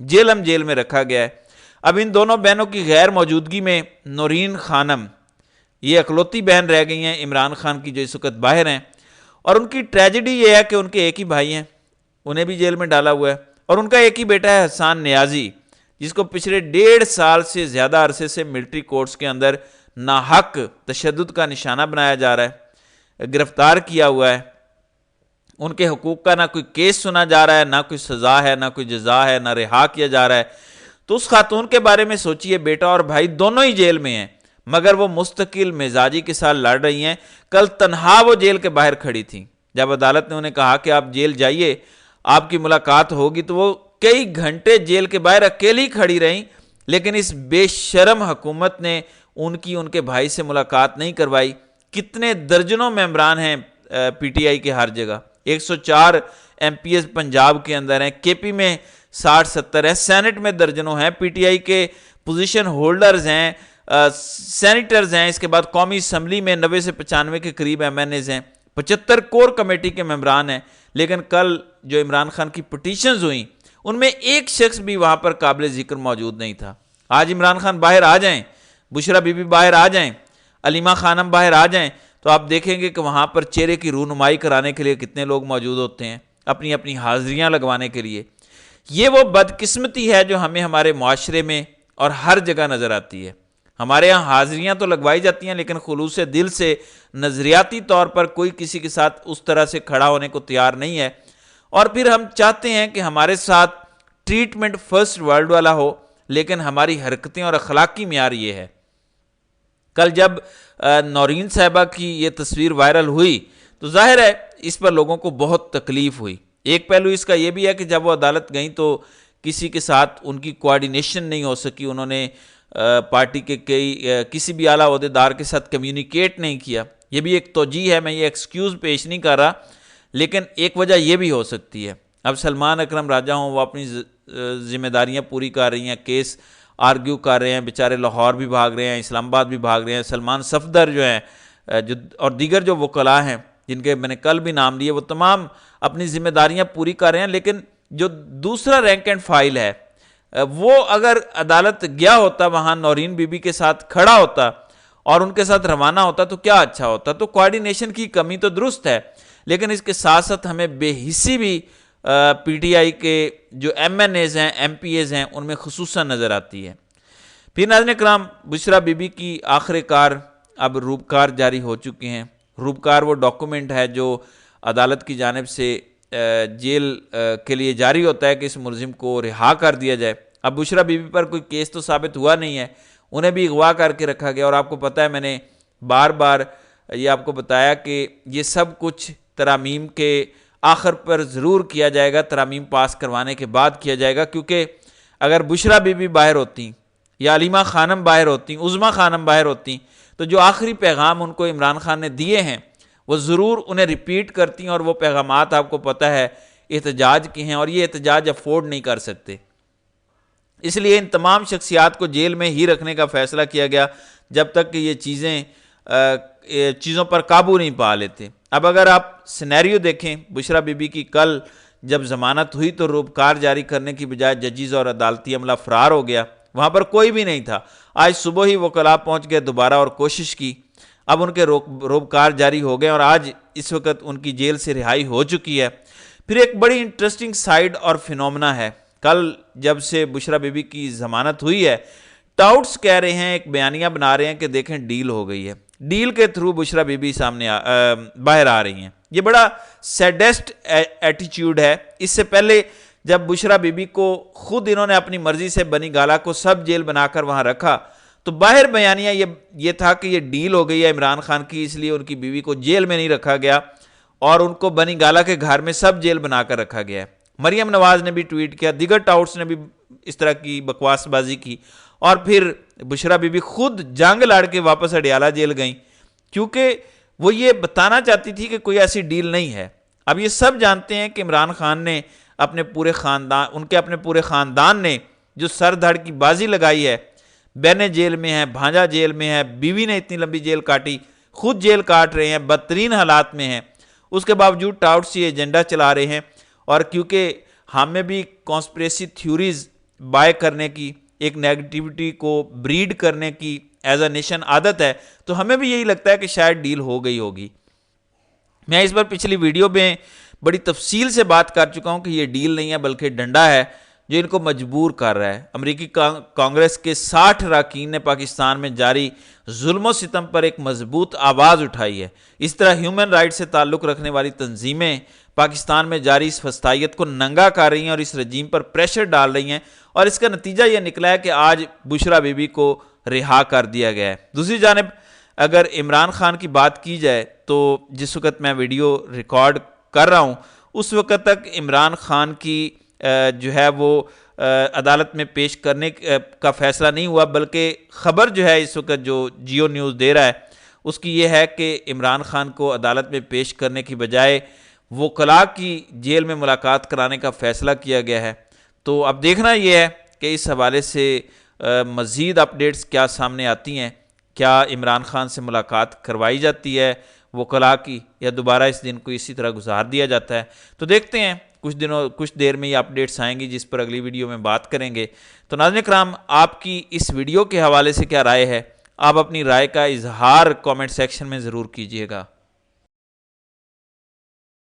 Jhelum jail میں رکھا گیا ہے۔ اب ان دونوں بہنوں کی غیر موجودگی میں نورین خانم یہ اکلوتی بہن رہ گئی ہیں عمران خان کی، جو اس وقت باہر ہیں، اور ان کی ٹریجڈی یہ ہے کہ ان کے ایک ہی بھائی ہیں، انہیں بھی جیل میں ڈالا ہوا ہے، اور ان کا ایک ہی بیٹا ہے حسان نیازی، جس کو پچھلے 1.5 سال سے زیادہ عرصے سے ملٹری کورٹس کے اندر ناحق تشدد کا نشانہ بنایا جا رہا ہے، گرفتار کیا ہوا ہے۔ ان کے حقوق کا نہ کوئی کیس سنا جا رہا ہے، نہ کوئی سزا ہے، نہ کوئی جزا ہے، نہ رہا کیا جا رہا ہے۔ تو اس خاتون کے بارے میں سوچئے، بیٹا اور بھائی دونوں ہی جیل میں ہیں، مگر وہ مستقل مزاجی کے ساتھ لڑ رہی ہیں۔ کل تنہا وہ جیل کے باہر کھڑی تھیں، جب عدالت نے انہیں کہا کہ آپ جیل جائیے، آپ کی ملاقات ہوگی، تو وہ کئی گھنٹے جیل کے باہر اکیلی کھڑی رہیں، لیکن اس بے شرم حکومت نے ان کے بھائی سے ملاقات نہیں کروائی۔ کتنے درجنوں ممبران ہیں پی ٹی آئی کے ہر جگہ، 104 ایم پی ایز پنجاب کے اندر ہیں، کے پی میں 60-70 ہیں، سینٹ میں درجنوں ہیں، پی ٹی آئی کے پوزیشن ہولڈرز ہیں، سینیٹرز ہیں، اس کے بعد قومی اسمبلی میں 90 سے 95 کے قریب ایم این ایز ہیں، 75 کور کمیٹی کے ممبران ہیں، لیکن کل جو عمران خان کی پٹیشنز ہوئیں ان میں ایک شخص بھی وہاں پر قابل ذکر موجود نہیں تھا۔ آج عمران خان باہر آ جائیں، بشرا بی بی باہر آ جائیں، علیمہ خانم باہر آ جائیں، تو آپ دیکھیں گے کہ وہاں پر چہرے کی رونمائی کرانے کے لیے کتنے لوگ موجود ہوتے ہیں، اپنی اپنی حاضریاں لگوانے کے لیے۔ یہ وہ بدقسمتی ہے جو ہمیں ہمارے معاشرے میں اور ہر جگہ نظر آتی ہے۔ ہمارے ہاں حاضریاں تو لگوائی جاتی ہیں، لیکن خلوص دل سے نظریاتی طور پر کوئی کسی کے ساتھ اس طرح سے کھڑا ہونے کو تیار نہیں ہے، اور پھر ہم چاہتے ہیں کہ ہمارے ساتھ ٹریٹمنٹ فرسٹ ورلڈ والا ہو، لیکن ہماری حرکتیں اور اخلاقی معیار یہ ہے۔ کل جب نورین صاحبہ کی یہ تصویر وائرل ہوئی تو ظاہر ہے اس پر لوگوں کو بہت تکلیف ہوئی۔ ایک پہلو اس کا یہ بھی ہے کہ جب وہ عدالت گئیں تو کسی کے ساتھ ان کی کوآرڈینیشن نہیں ہو سکی، انہوں نے پارٹی کے کسی بھی اعلیٰ عہدیدار کے ساتھ کمیونیکیٹ نہیں کیا۔ یہ بھی ایک توجیہ ہے، میں یہ ایکسکیوز پیش نہیں کر رہا، لیکن ایک وجہ یہ بھی ہو سکتی ہے۔ اب سلمان اکرم راجہ ہوں، وہ اپنی ذمہ داریاں پوری کر رہی ہیں، کیس آرگیو کر رہے ہیں، بیچارے لاہور بھی بھاگ رہے ہیں، اسلام آباد بھی بھاگ رہے ہیں، سلمان صفدر جو ہیں اور دیگر جو وکلاء ہیں جن کے میں نے کل بھی نام لیے، وہ تمام اپنی ذمہ داریاں پوری کر رہے ہیں، لیکن جو دوسرا رینک اینڈ فائل ہے وہ اگر عدالت گیا ہوتا، وہاں نورین بی بی کے ساتھ کھڑا ہوتا اور ان کے ساتھ روانہ ہوتا تو کیا اچھا ہوتا۔ تو کوآرڈینیشن کی کمی تو درست ہے، لیکن اس کے ساتھ ساتھ ہمیں بے حسی بھی پی ٹی آئی کے جو ایم این ایز ہیں، ایم پی ایز ہیں، ان میں خصوصاً نظر آتی ہے۔ پھر ناظرین کرام، بشرا بی بی کی آخر کار اب روپکار جاری ہو چکے ہیں۔ روپکار وہ ڈاکومنٹ ہے جو عدالت کی جانب سے جیل کے لیے جاری ہوتا ہے کہ اس ملزم کو رہا کر دیا جائے۔ اب بشرا بی بی پر کوئی کیس تو ثابت ہوا نہیں ہے، انہیں بھی اغوا کر کے رکھا گیا، اور آپ کو پتہ ہے میں نے بار بار یہ آپ کو بتایا کہ یہ سب کچھ ترامیم کے آخر پر ضرور کیا جائے گا، ترامیم پاس کروانے کے بعد کیا جائے گا، کیونکہ اگر بشرا بی بی باہر ہوتی یا علیمہ خانم باہر ہوتی، عظمیٰ خانم باہر ہوتی، تو جو آخری پیغام ان کو عمران خان نے دیے ہیں وہ ضرور انہیں ریپیٹ کرتی ہیں، اور وہ پیغامات آپ کو پتہ ہے احتجاج کے ہیں، اور یہ احتجاج افورڈ نہیں کر سکتے۔ اس لیے ان تمام شخصیات کو جیل میں ہی رکھنے کا فیصلہ کیا گیا جب تک کہ یہ چیزوں پر قابو نہیں پا لیتے۔ اب اگر آپ سینیریو دیکھیں، بشرا بی بی کی کل جب ضمانت ہوئی تو روپکار جاری کرنے کی بجائے ججز اور عدالتی عملہ فرار ہو گیا، وہاں پر کوئی بھی نہیں تھا۔ آج صبح ہی وکلاء پہنچ گئے دوبارہ اور کوشش کی، اب ان کے روپکار جاری ہو گئے اور آج اس وقت ان کی جیل سے رہائی ہو چکی ہے۔ پھر ایک بڑی انٹرسٹنگ سائیڈ اور فینومنا ہے، کل جب سے بشرا بی بی کی ضمانت ہوئی ہے، ٹاؤٹس کہہ رہے ہیں، ایک بیانیہ بنا رہے ہیں کہ دیکھیں ڈیل ہو گئی ہے، ڈیل کے تھرو بشرا بی بی سامنے باہر آ رہی ہیں۔ یہ بڑا سیڈسٹ ایٹیچیوڈ ہے۔ اس سے پہلے جب بشرا بی بی کو خود انہوں نے اپنی مرضی سے بنی گالا کو سب جیل بنا کر وہاں رکھا تو باہر بیانیہ یہ تھا کہ یہ ڈیل ہو گئی ہے عمران خان کی، اس لیے ان کی بیوی کو جیل میں نہیں رکھا گیا اور ان کو بنی گالا کے گھر میں سب جیل بنا کر رکھا گیا ہے۔ مریم نواز نے بھی ٹویٹ کیا، دیگر ٹاؤٹس نے بھی اس طرح کی بکواس بازی کی، اور پھر بشرا بی بی خود جنگ لڑ کے واپس اڈیالہ جیل گئیں کیونکہ وہ یہ بتانا چاہتی تھی کہ کوئی ایسی ڈیل نہیں ہے۔ اب یہ سب جانتے ہیں کہ عمران خان نے اپنے پورے خاندان نے جو سر دھڑ کی بازی لگائی ہے، بہنیں جیل میں ہیں، بھانجا جیل میں ہے، بیوی نے اتنی لمبی جیل کاٹی، خود جیل کاٹ رہے ہیں، بدترین حالات میں ہیں، اس کے باوجود ٹاؤٹس یہ ایجنڈا چلا رہے ہیں۔ اور کیونکہ ہم میں بھی کانسپریسی تھیوریز بائے کرنے کی، ایک نیگیٹیوٹی کو بریڈ کرنے کی ایز اے نیشن عادت ہے، تو ہمیں بھی یہی لگتا ہے کہ شاید ڈیل ہو گئی ہوگی۔ میں اس بار پچھلی ویڈیو میں بڑی تفصیل سے بات کر چکا ہوں کہ یہ ڈیل نہیں ہے بلکہ ڈنڈا ہے جو ان کو مجبور کر رہا ہے۔ امریکی کانگریس کے 60 اراکین نے پاکستان میں جاری ظلم و ستم پر ایک مضبوط آواز اٹھائی ہے۔ اس طرح ہیومن رائٹ سے تعلق رکھنے والی تنظیمیں پاکستان میں جاری اس فسطائیت کو ننگا کر رہی ہیں اور اس رجیم پر پریشر ڈال رہی ہیں، اور اس کا نتیجہ یہ نکلا ہے کہ آج بشرا بی بی کو رہا کر دیا گیا ہے۔ دوسری جانب اگر عمران خان کی بات کی جائے تو جس وقت میں ویڈیو ریکارڈ کر رہا ہوں اس وقت تک عمران خان کی جو ہے وہ عدالت میں پیش کرنے کا فیصلہ نہیں ہوا، بلکہ خبر جو ہے اس وقت جو جیو نیوز دے رہا ہے اس کی یہ ہے کہ عمران خان کو عدالت میں پیش کرنے کی بجائے وکلاء کی جیل میں ملاقات کرانے کا فیصلہ کیا گیا ہے۔ تو اب دیکھنا یہ ہے کہ اس حوالے سے مزید اپڈیٹس کیا سامنے آتی ہیں، کیا عمران خان سے ملاقات کروائی جاتی ہے وکلاء کی، یا دوبارہ اس دن کو اسی طرح گزار دیا جاتا ہے۔ تو دیکھتے ہیں، کچھ دیر میں یہ اپڈیٹس آئیں گی جس پر اگلی ویڈیو میں بات کریں گے۔ تو ناظرین کرام، آپ کی اس ویڈیو کے حوالے سے کیا رائے ہے؟ آپ اپنی رائے کا اظہار کامنٹ سیکشن میں ضرور کیجیے گا۔